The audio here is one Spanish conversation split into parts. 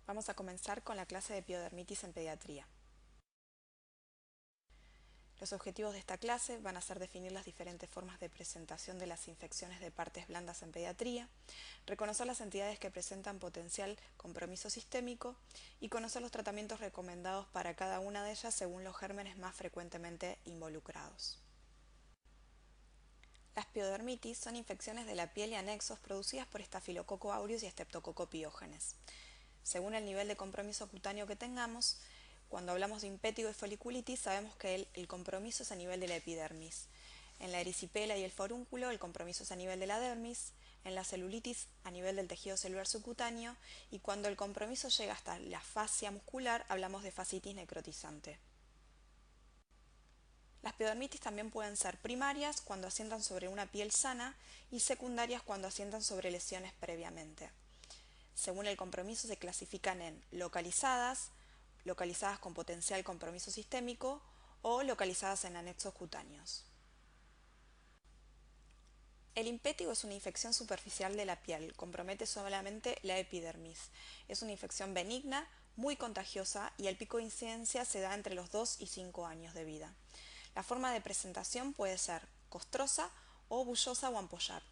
Vamos a comenzar con la clase de piodermitis en pediatría. Los objetivos de esta clase van a ser definir las diferentes formas de presentación de las infecciones de partes blandas en pediatría, reconocer las entidades que presentan potencial compromiso sistémico y conocer los tratamientos recomendados para cada una de ellas según los gérmenes más frecuentemente involucrados. Las piodermitis son infecciones de la piel y anexos producidas por Staphylococcus aureus y Streptococcus pyogenes. Según el nivel de compromiso cutáneo que tengamos, cuando hablamos de impétigo y foliculitis sabemos que el compromiso es a nivel de la epidermis. En la erisipela y el forúnculo el compromiso es a nivel de la dermis, en la celulitis a nivel del tejido celular subcutáneo y cuando el compromiso llega hasta la fascia muscular hablamos de fascitis necrotizante. Las piodermitis también pueden ser primarias cuando asientan sobre una piel sana y secundarias cuando asientan sobre lesiones previamente. Según el compromiso se clasifican en localizadas con potencial compromiso sistémico o localizadas en anexos cutáneos. El impétigo es una infección superficial de la piel, compromete solamente la epidermis. Es una infección benigna, muy contagiosa y el pico de incidencia se da entre los 2 y 5 años de vida. La forma de presentación puede ser costrosa o bullosa o ampollar.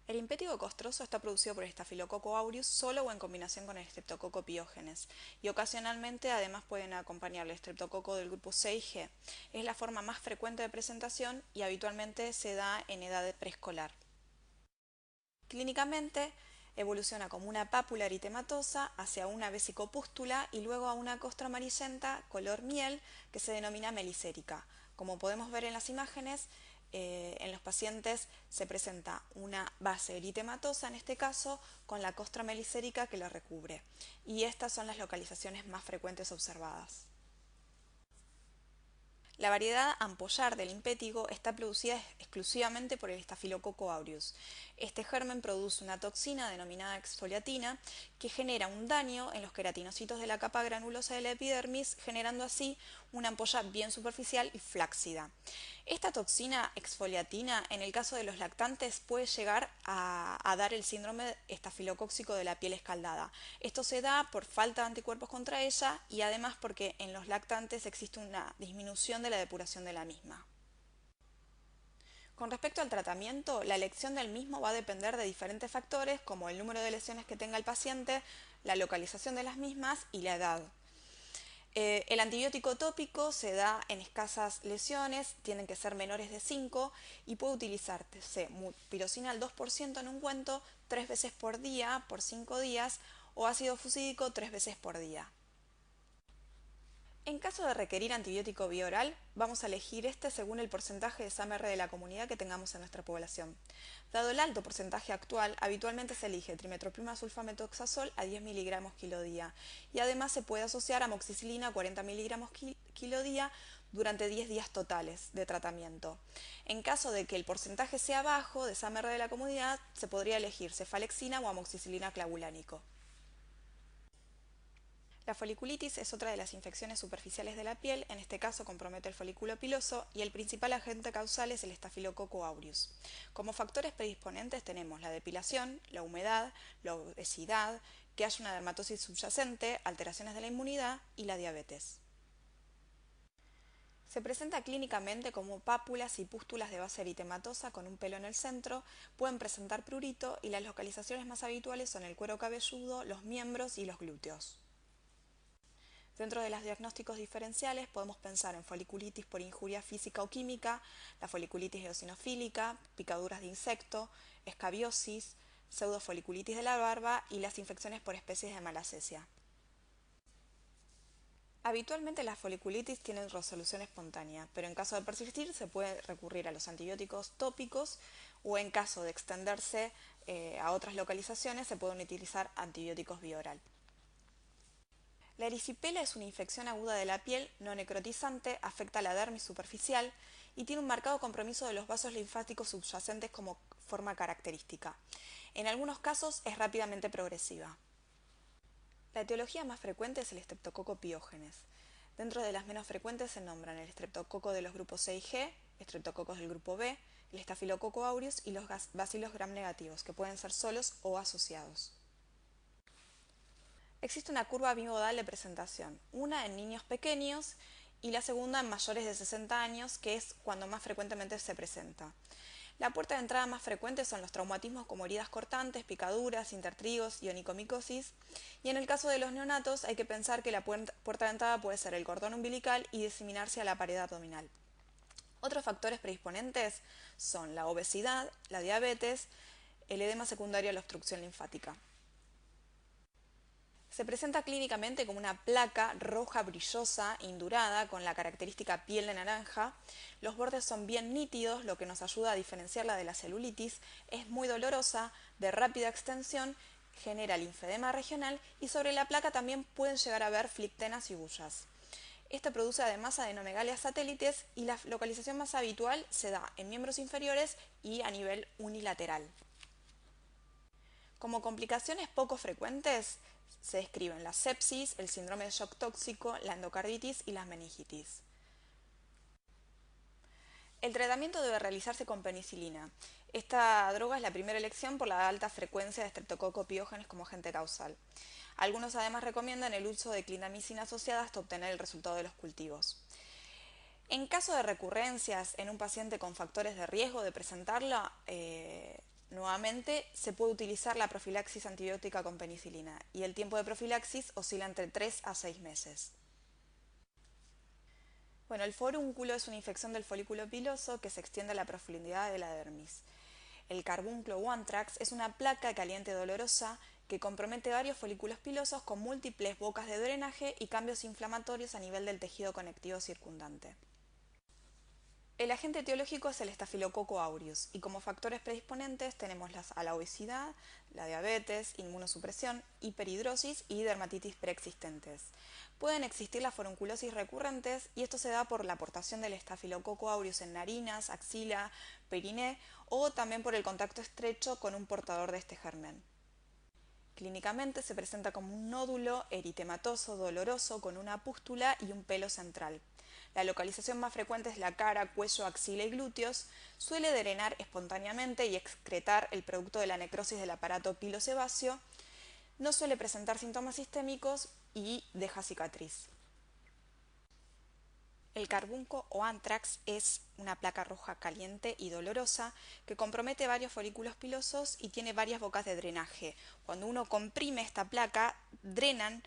El impétigo costroso está producido por el Staphylococcus aureus solo o en combinación con el Streptococcus pyogenes y ocasionalmente además pueden acompañar el Streptococcus del grupo C y G. Es la forma más frecuente de presentación y habitualmente se da en edad preescolar. Clínicamente evoluciona como una pápula eritematosa hacia una vesicopústula y luego a una costra amarillenta color miel que se denomina melicérica. Como podemos ver en las imágenes, en los pacientes se presenta una base eritematosa, en este caso, con la costra melicérica que la recubre. Y estas son las localizaciones más frecuentes observadas. La variedad ampollar del impétigo está producida exclusivamente por el Staphylococcus aureus. Este germen produce una toxina denominada exfoliatina que genera un daño en los queratinocitos de la capa granulosa de la epidermis, generando así una ampolla bien superficial y flácida. Esta toxina exfoliatina, en el caso de los lactantes, puede llegar a dar el síndrome estafilocóxico de la piel escaldada. Esto se da por falta de anticuerpos contra ella y además porque en los lactantes existe una disminución de la depuración de la misma. Con respecto al tratamiento, la elección del mismo va a depender de diferentes factores como el número de lesiones que tenga el paciente, la localización de las mismas y la edad. El antibiótico tópico se da en escasas lesiones, tienen que ser menores de 5 y puede utilizarse pirocina al 2% en ungüento 3 veces por día por 5 días o ácido fusídico 3 veces por día. En caso de requerir antibiótico bioral, vamos a elegir este según el porcentaje de SAMR de la comunidad que tengamos en nuestra población. Dado el alto porcentaje actual, habitualmente se elige trimetoprim sulfametoxazol a 10 mg kilo día y además se puede asociar amoxicilina a 40 mg kilo día durante 10 días totales de tratamiento. En caso de que el porcentaje sea bajo de SAMR de la comunidad, se podría elegir cefalexina o amoxicilina clavulánico. La foliculitis es otra de las infecciones superficiales de la piel, en este caso compromete el folículo piloso y el principal agente causal es el Staphylococcus aureus. Como factores predisponentes tenemos la depilación, la humedad, la obesidad, que haya una dermatosis subyacente, alteraciones de la inmunidad y la diabetes. Se presenta clínicamente como pápulas y pústulas de base eritematosa con un pelo en el centro, pueden presentar prurito y las localizaciones más habituales son el cuero cabelludo, los miembros y los glúteos. Dentro de los diagnósticos diferenciales podemos pensar en foliculitis por injuria física o química, la foliculitis eosinofílica, picaduras de insecto, escabiosis, pseudofoliculitis de la barba y las infecciones por especies de malacesia. Habitualmente las foliculitis tienen resolución espontánea, pero en caso de persistir se puede recurrir a los antibióticos tópicos o en caso de extenderse a otras localizaciones se pueden utilizar antibióticos bioral. La erisipela es una infección aguda de la piel no necrotizante, afecta a la dermis superficial y tiene un marcado compromiso de los vasos linfáticos subyacentes como forma característica. En algunos casos es rápidamente progresiva. La etiología más frecuente es el Streptococcus pyogenes. Dentro de las menos frecuentes se nombran el Streptococcus de los grupos C y G, Streptococcus del grupo B, el Staphylococcus aureus y los bacilos gram negativos, que pueden ser solos o asociados. Existe una curva bimodal de presentación, una en niños pequeños y la segunda en mayores de 60 años, que es cuando más frecuentemente se presenta. La puerta de entrada más frecuente son los traumatismos como heridas cortantes, picaduras, intertrigos y onicomicosis. Y en el caso de los neonatos hay que pensar que la puerta de entrada puede ser el cordón umbilical y diseminarse a la pared abdominal. Otros factores predisponentes son la obesidad, la diabetes, el edema secundario a la obstrucción linfática. Se presenta clínicamente como una placa roja brillosa, indurada, con la característica piel de naranja. Los bordes son bien nítidos, lo que nos ayuda a diferenciarla de la celulitis. Es muy dolorosa, de rápida extensión, genera linfedema regional y sobre la placa también pueden llegar a haber flictenas y bullas. Esto produce además adenomegalias satélites y la localización más habitual se da en miembros inferiores y a nivel unilateral. Como complicaciones poco frecuentes se describen la sepsis, el síndrome de shock tóxico, la endocarditis y las meningitis. El tratamiento debe realizarse con penicilina. Esta droga es la primera elección por la alta frecuencia de Streptococcus pyogenes como agente causal. Algunos además recomiendan el uso de clindamicina asociada hasta obtener el resultado de los cultivos. En caso de recurrencias en un paciente con factores de riesgo de presentarla, nuevamente se puede utilizar la profilaxis antibiótica con penicilina y el tiempo de profilaxis oscila entre 3 a 6 meses. Bueno, el forúnculo es una infección del folículo piloso que se extiende a la profundidad de la dermis. El carbúnculo o anthrax es una placa caliente dolorosa que compromete varios folículos pilosos con múltiples bocas de drenaje y cambios inflamatorios a nivel del tejido conectivo circundante. El agente etiológico es el Staphylococcus aureus y como factores predisponentes tenemos a la obesidad, la diabetes, inmunosupresión, hiperhidrosis y dermatitis preexistentes. Pueden existir las forunculosis recurrentes y esto se da por la aportación del Staphylococcus aureus en narinas, axila, periné o también por el contacto estrecho con un portador de este germen. Clínicamente se presenta como un nódulo eritematoso doloroso con una pústula y un pelo central. La localización más frecuente es la cara, cuello, axila y glúteos. Suele drenar espontáneamente y excretar el producto de la necrosis del aparato pilosebáceo. No suele presentar síntomas sistémicos y deja cicatriz. El carbunco o anthrax es una placa roja caliente y dolorosa que compromete varios folículos pilosos y tiene varias bocas de drenaje. Cuando uno comprime esta placa, drena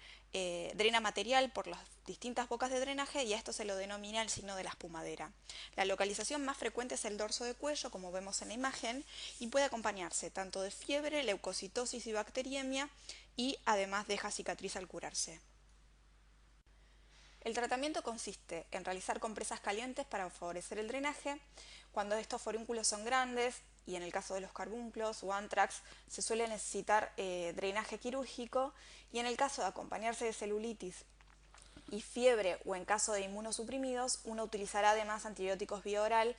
material por las distintas bocas de drenaje y a esto se lo denomina el signo de la espumadera. La localización más frecuente es el dorso de cuello, como vemos en la imagen, y puede acompañarse tanto de fiebre, leucocitosis y bacteriemia, y además deja cicatriz al curarse. El tratamiento consiste en realizar compresas calientes para favorecer el drenaje. Cuando estos forúnculos son grandes, y en el caso de los carbunclos o anthrax, se suele necesitar drenaje quirúrgico, y en el caso de acompañarse de celulitis y fiebre o en caso de inmunosuprimidos, uno utilizará además antibióticos vía oral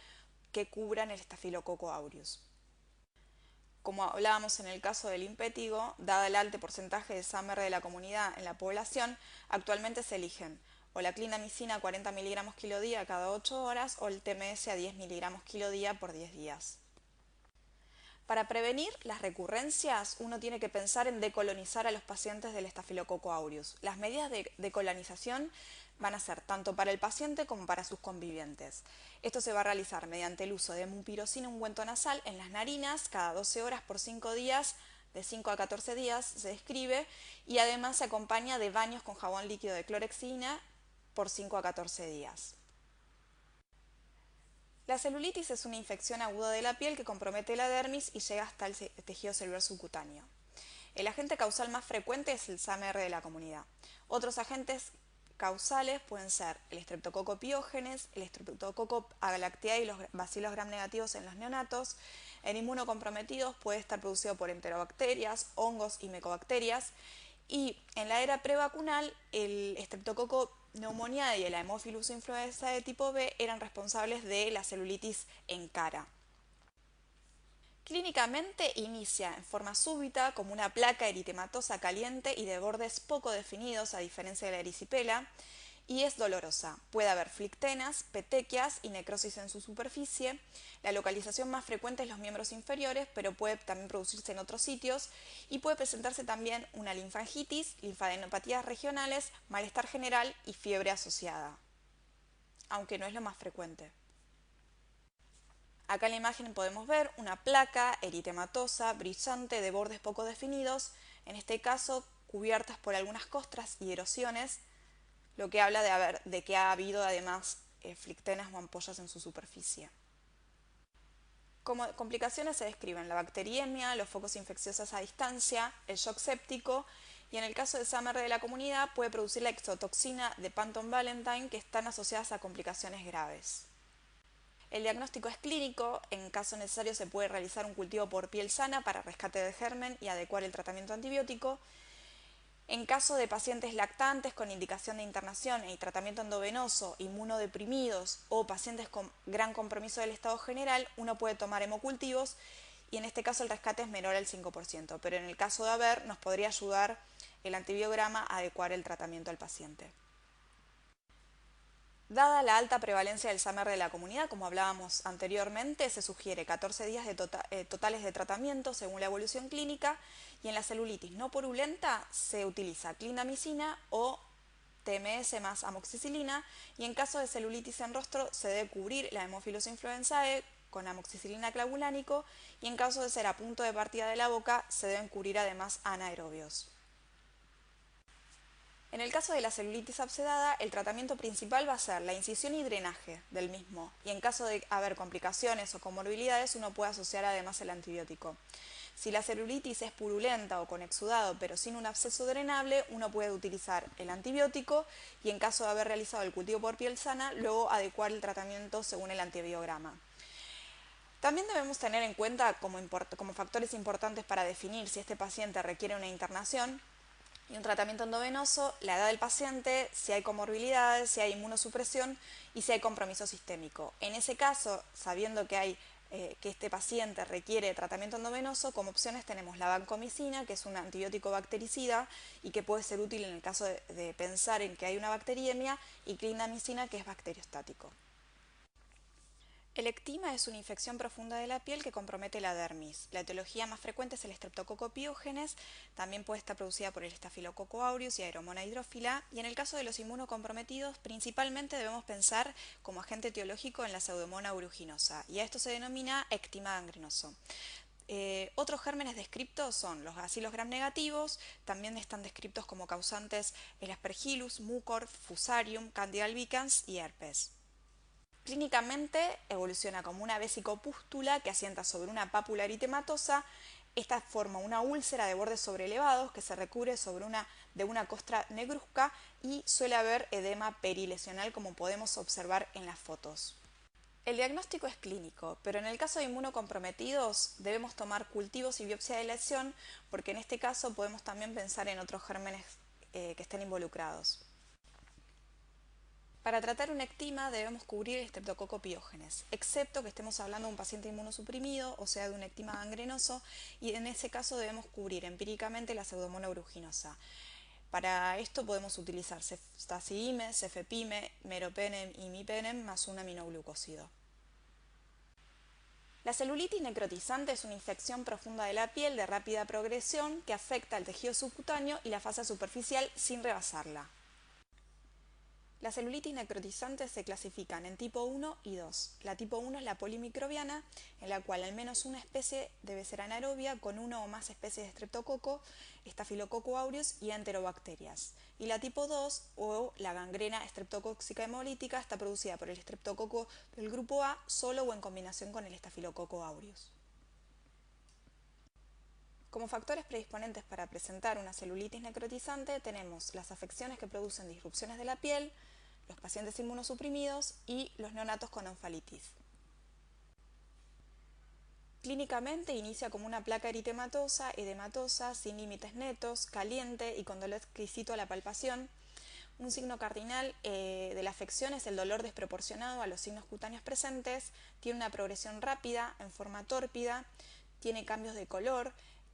que cubran el Staphylococcus aureus. Como hablábamos en el caso del impétigo, dado el alto porcentaje de SAMR de la comunidad en la población, actualmente se eligen o la clindamicina a 40 mg kilo día cada 8 horas o el TMS a 10 mg kilo día por 10 días. Para prevenir las recurrencias, uno tiene que pensar en decolonizar a los pacientes del Staphylococcus aureus. Las medidas de decolonización van a ser tanto para el paciente como para sus convivientes. Esto se va a realizar mediante el uso de mupirocina ungüento nasal en las narinas cada 12 horas por 5 días, de 5 a 14 días se describe, y además se acompaña de baños con jabón líquido de clorexidina por 5 a 14 días. La celulitis es una infección aguda de la piel que compromete la dermis y llega hasta el tejido celular subcutáneo. El agente causal más frecuente es el SAMR de la comunidad. Otros agentes causales pueden ser el Streptococcus pyogenes, el Streptococcus agalactiae y los bacilos gram negativos en los neonatos. En inmunocomprometidos puede estar producido por enterobacterias, hongos y micobacterias. Y en la era prevacunal, el Streptococcus pneumoniae y el Haemophilus influenza de tipo B eran responsables de la celulitis en cara. Clínicamente inicia en forma súbita como una placa eritematosa caliente y de bordes poco definidos a diferencia de la erisipela y es dolorosa. Puede haber flictenas, petequias y necrosis en su superficie. La localización más frecuente es los miembros inferiores, pero puede también producirse en otros sitios y puede presentarse también una linfangitis, linfadenopatías regionales, malestar general y fiebre asociada, aunque no es lo más frecuente. Acá en la imagen podemos ver una placa eritematosa, brillante, de bordes poco definidos, en este caso cubiertas por algunas costras y erosiones, lo que habla de que ha habido además flictenas o ampollas en su superficie. Como complicaciones se describen la bacteriemia, los focos infecciosos a distancia, el shock séptico y en el caso de SAMR de la comunidad puede producir la exotoxina de Panton-Valentine que están asociadas a complicaciones graves. El diagnóstico es clínico, en caso necesario se puede realizar un cultivo por piel sana para rescate del germen y adecuar el tratamiento antibiótico. En caso de pacientes lactantes con indicación de internación y tratamiento endovenoso, inmunodeprimidos o pacientes con gran compromiso del estado general, uno puede tomar hemocultivos y en este caso el rescate es menor al 5%, pero en el caso de haber nos podría ayudar el antibiograma a adecuar el tratamiento al paciente. Dada la alta prevalencia del SAMR de la comunidad, como hablábamos anteriormente, se sugiere 14 días totales de tratamiento según la evolución clínica y en la celulitis no purulenta se utiliza clindamicina o TMS más amoxicilina y en caso de celulitis en rostro se debe cubrir la Haemophilus influenzae con amoxicilina clavulánico y en caso de ser a punto de partida de la boca se deben cubrir además anaerobios. En el caso de la celulitis abscedada, el tratamiento principal va a ser la incisión y drenaje del mismo, y en caso de haber complicaciones o comorbilidades, uno puede asociar además el antibiótico. Si la celulitis es purulenta o con exudado, pero sin un absceso drenable, uno puede utilizar el antibiótico y en caso de haber realizado el cultivo por piel sana, luego adecuar el tratamiento según el antibiograma. También debemos tener en cuenta como factores importantes para definir si este paciente requiere una internación y un tratamiento endovenoso, la edad del paciente, si hay comorbilidades, si hay inmunosupresión y si hay compromiso sistémico. En ese caso, sabiendo que este paciente requiere tratamiento endovenoso, como opciones tenemos la vancomicina, que es un antibiótico bactericida y que puede ser útil en el caso de pensar en que hay una bacteriemia, y clindamicina, que es bacteriostático. El ectima es una infección profunda de la piel que compromete la dermis. La etiología más frecuente es el Streptococcus pyogenes, también puede estar producida por el Staphylococcus aureus y Aeromonas hydrophila, y en el caso de los inmunocomprometidos, principalmente debemos pensar como agente etiológico en la Pseudomonas aeruginosa, y a esto se denomina ectima gangrenoso. Otros gérmenes descriptos son los bacilos gram negativos, también están descriptos como causantes el Aspergillus, Mucor, Fusarium, Candida albicans y herpes. Clínicamente evoluciona como una vesicopústula que asienta sobre una pápula eritematosa. Esta forma una úlcera de bordes sobrelevados que se recubre de una costra negruzca y suele haber edema perilesional como podemos observar en las fotos. El diagnóstico es clínico, pero en el caso de inmunocomprometidos debemos tomar cultivos y biopsia de lesión porque en este caso podemos también pensar en otros gérmenes que estén involucrados. Para tratar un ectima debemos cubrir el Streptococcus pyogenes, excepto que estemos hablando de un paciente inmunosuprimido, o sea de un ectima gangrenoso, y en ese caso debemos cubrir empíricamente la Pseudomonas aeruginosa. Para esto podemos utilizar ceftazidime, cefepime, meropenem y imipenem más un aminoglucósido. La celulitis necrotizante es una infección profunda de la piel de rápida progresión que afecta al tejido subcutáneo y la fase superficial sin rebasarla. Las celulitis necrotizantes se clasifican en tipo 1 y 2. La tipo 1 es la polimicrobiana, en la cual al menos una especie debe ser anaerobia con una o más especies de streptococo, estafilococcus aureus y enterobacterias. Y la tipo 2, o la gangrena streptocóxica hemolítica, está producida por el streptococo del grupo A solo o en combinación con el estafilococcus aureus. Como factores predisponentes para presentar una celulitis necrotizante tenemos las afecciones que producen disrupciones de la piel, los pacientes inmunosuprimidos y los neonatos con onfalitis. Clínicamente inicia como una placa eritematosa, edematosa, sin límites netos, caliente y con dolor exquisito a la palpación. Un signo cardinal de la afección es el dolor desproporcionado a los signos cutáneos presentes, tiene una progresión rápida, en forma tórpida, tiene cambios de color,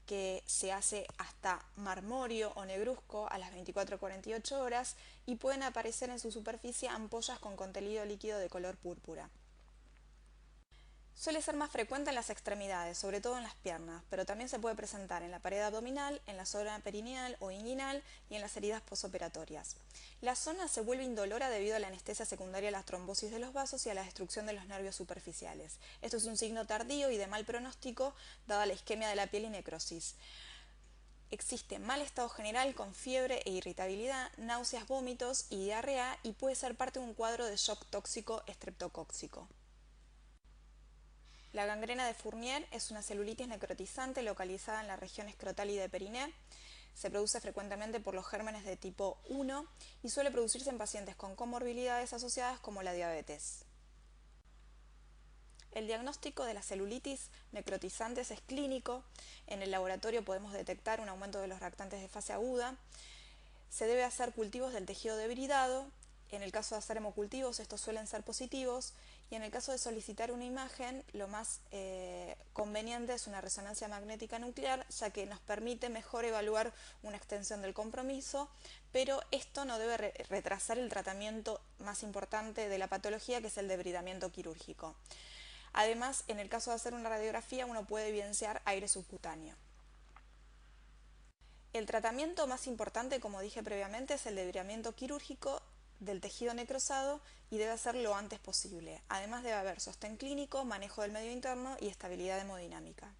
que se hace hasta marmóreo o negruzco a las 24-48 horas y pueden aparecer en su superficie ampollas con contenido líquido de color púrpura. Suele ser más frecuente en las extremidades, sobre todo en las piernas, pero también se puede presentar en la pared abdominal, en la zona perineal o inguinal y en las heridas posoperatorias. La zona se vuelve indolora debido a la anestesia secundaria a la trombosis de los vasos y a la destrucción de los nervios superficiales. Esto es un signo tardío y de mal pronóstico dada la isquemia de la piel y necrosis. Existe mal estado general con fiebre e irritabilidad, náuseas, vómitos y diarrea y puede ser parte de un cuadro de shock tóxico estreptocóxico. La gangrena de Fournier es una celulitis necrotizante localizada en la región escrotal y de periné. Se produce frecuentemente por los gérmenes de tipo 1 y suele producirse en pacientes con comorbilidades asociadas como la diabetes. El diagnóstico de las celulitis necrotizantes es clínico. En el laboratorio podemos detectar un aumento de los reactantes de fase aguda. Se debe hacer cultivos del tejido debridado. En el caso de hacer hemocultivos, estos suelen ser positivos, y en el caso de solicitar una imagen, lo más conveniente es una resonancia magnética nuclear, ya que nos permite mejor evaluar una extensión del compromiso, pero esto no debe retrasar el tratamiento más importante de la patología, que es el debridamiento quirúrgico. Además, en el caso de hacer una radiografía, uno puede evidenciar aire subcutáneo. El tratamiento más importante, como dije previamente, es el debridamiento quirúrgico del tejido necrosado y debe ser lo antes posible. Además debe haber sostén clínico, manejo del medio interno y estabilidad hemodinámica.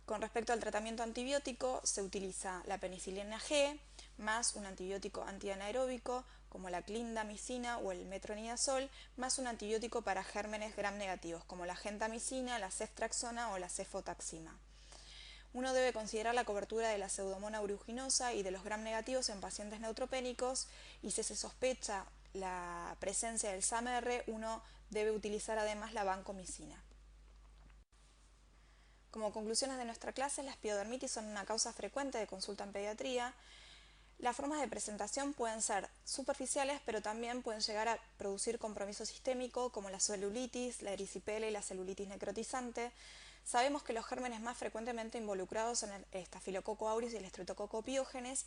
Con respecto al tratamiento antibiótico, se utiliza la penicilina G más un antibiótico antianaeróbico como la clindamicina o el metronidazol, más un antibiótico para gérmenes gram negativos como la gentamicina, la ceftriaxona o la cefotaxima. Uno debe considerar la cobertura de la pseudomonas aeruginosa y de los gram negativos en pacientes neutropénicos, y si se sospecha la presencia del SAMR, uno debe utilizar además la vancomicina. Como conclusiones de nuestra clase, las piodermitis son una causa frecuente de consulta en pediatría. Las formas de presentación pueden ser superficiales, pero también pueden llegar a producir compromiso sistémico, como la celulitis, la erisipela y la celulitis necrotizante. Sabemos que los gérmenes más frecuentemente involucrados son el Staphylococcus aureus y el Streptococcus pyogenes,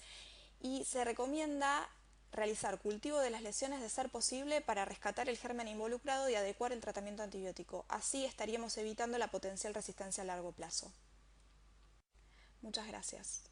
y se recomienda realizar cultivo de las lesiones de ser posible para rescatar el germen involucrado y adecuar el tratamiento antibiótico. Así estaríamos evitando la potencial resistencia a largo plazo. Muchas gracias.